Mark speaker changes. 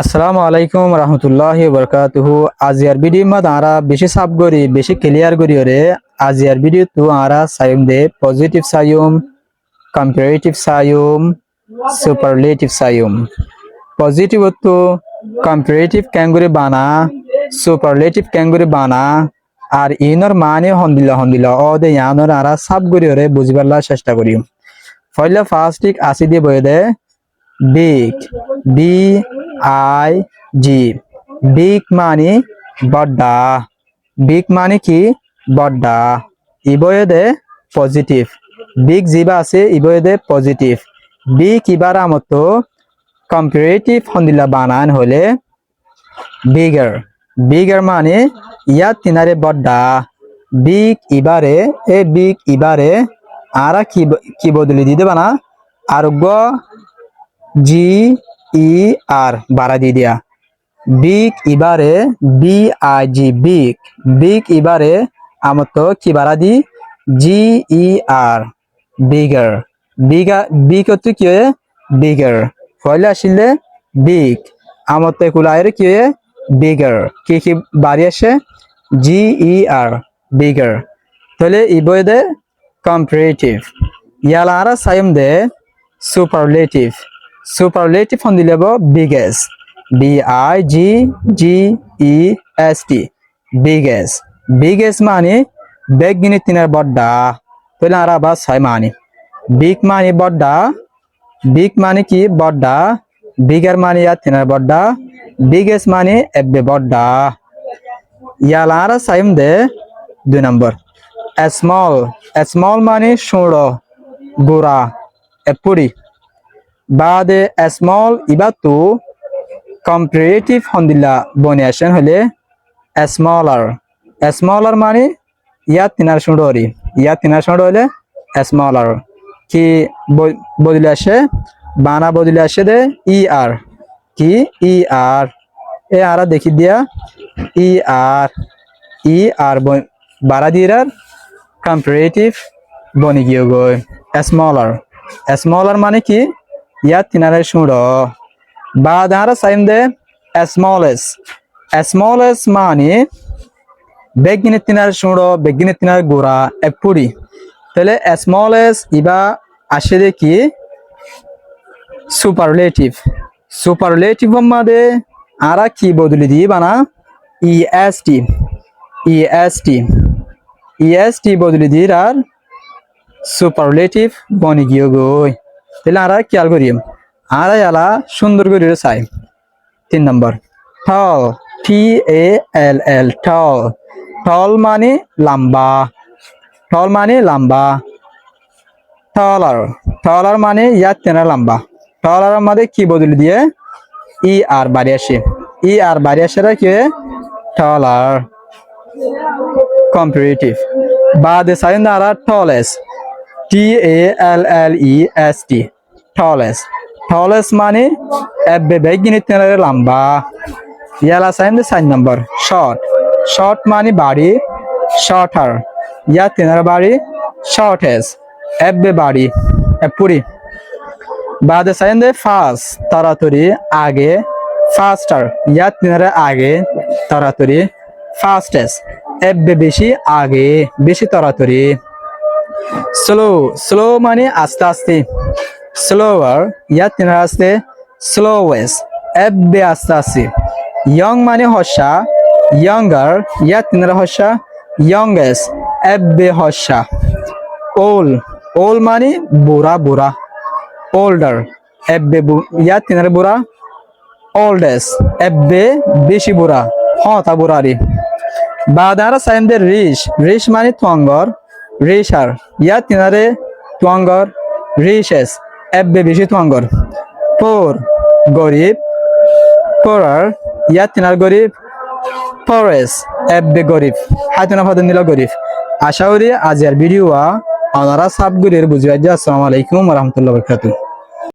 Speaker 1: আসসালামু আলাইকুম রহমতুল্লাহি বরকাতুহু। আজিয়ার ভিডিও মা তারা বেশি সাব করি বেশি ক্লিয়ার করি ওরে আজিয়ার ভিডিও তো আরা সায়ুম দে positive Saim, comparative Saim, superlative Saim. Positive তো কম্পারেটিভ ক্যাঙ্গুরি বানা, সুপারলেটিভ ক্যাঙ্গুরি বানা আর ইনর মানে হন্দিলা ও দে ইয়ানর আরা সাব করি ওরে বুঝিবার চেষ্টা করি। পয়লা ফার্স্ট আসি দিয়ে বয়ে দে বিগ, BIG, বিগ মানে বড়া, বিগ মানে কি বড়া। ইবয়ে দে পজিটিভ, বিগ জিবা আছে ইবয়ে দে পজিটিভ। বিগ ইবার আমতো কম্পারেটিভ হন্দিলা বানান হলে বিগার, বিগার মানে ইয়াত তিনারে বড়া। বিগ ইবারে বিগ ইবারে আরা কি বদলি দিতে বানা আরোগ্য GER বাড়া দিয়ে দিয়া। বিগ ইবারে BIG, বিগ, বিগ ইবারে আমতো কি বাড়া দি GER, বিগার। বিগ হচ্ছে কি হয়ে বিগার। পয়লা আসলে বিগ আমতো কুলায়ের কি হয়ে বিগার। কি বাড়ি আসে GER, বিগার। তাহলে ইবয়ে দে কম্পারেটিভ। ইয়ালা আরা সাইম দে সুপারলেটিভ। সুপারলেটিভ হন দিলে biggest, BIGGEST, biggest, biggest মানে বেগ গিনি তিনের বড়া। তাহলে আর আবার ছয় মানে বিগ মানে বড়া, বিগ মানে কি বড়া, বিগার মানে ইয়ার তিনের বড়া, বিগেস্ট মানে এব্বে বড়া। ইয়ালা আর সাইম দে 2 নম্বর স্মল। স্মল মানে ষোড় গোড়া এপুরি বাদে স্মল ইবা তো কম্পারেটিভ হন্দিলা বনে আসেন হলে স্মলার। স্মলার মানে ইয়াত তিনার সুন্দরী, ইয়াত তিনার সুন্দর হলে স্মলার। কি বদলে আসে বানা বদলে আসে দে ER, কি ER এ আরা দেখি দিয়া ER বাড়া দিয়ে কম্পারেটিভ বনি গিয়ে গই স্মলার। স্মলার মানে কি ইয়াত তিনারে সুড় বা দাঁড়া সাইম দে স্মলেস। স্মলেস মানে বেগিনে তিনার সুড় বেগিনে তিনার গোড়া এপুরি। তাহলে স্মলেস ইবা আসে দে কি সুপারলেটিভ। সুপারলেটিভ মাদে আরা কি বদলি দিয়ে বানা EST, EST বদলি দিয়ে আর সুপারলেটিভ বনি গিয়ে গই। তাহলে আর খেয়াল করি আর এলা সুন্দর করে চাই। 3 নম্বর টল, TALL, টল। টল মানে লম্বা, টল মানে লম্বা। টলার, টলার মানে ইয়ার তেনা লম্বা। টলার মধ্যে কি বদলি দিয়ে ER বাড়ি আসে, ER বাড়ি আসে কি টলার। কম্পারেটিভ বাদে সাইন দ্বারা টলেস, TALLEST, টলেস। টলেস মানে এব্বে বেগিনি তেনারে লম্বা। ইয়ালা সাইন দে 4 নম্বর শর্ট। শর্ট মানে বাড়ি, শর্টার। ইয়া তেনার বাড়ি শর্টেস, এব্বে বাড়ি এপুরি। বাদে সাইন দে ফাস্ট তাড়াতাড়ি আগে, ফাস্টার। ইয়া তেনারে আগে তাড়াতাড়ি ফাস্টেস, এব্বে বেশি আগে বেশি তাড়াতাড়ি। স্লো, স্লো মানে আস্তে আস্তে স্লোয়ার। ইয়া তিনার আস্তে স্লোয়েস্ট, এব্বে আস্তে আস্তে। ইয়ং মানে হর্ষা, ইয়ঙ্গার। ইয়া তিনার হর্ষা ইয়ংগেস্ট, এব্বে হর্ষা। ওল, ওল মানে বুড়া বুড়া ওল্ডার, এব্বে ইয়া তিনার বুড়া ওল্ডেস্ট, এব্বে বেশি বুড়া হতা বুড়ারি। বাদারা সাইম দে রিশ। রিশ মানে তোয়াঙ্গর, রিশার। ইয়া তিনারে তোয়াঙ্গর রিশেস, এব্বে বেশি তোয়াঙ্গর। পোর গরিব, পোরার। ইয়া তিনার গরিব পরেস, এব্বে গরিব হাতুনা ফাদন দিলা গরিব। আশা করি আজকের ভিডিও আপনারা সাবগুলির বুঝিয়ে। আসসালামু আলাইকুম ওয়া রাহমাতুল্লাহি ওয়া বারাকাতুহু।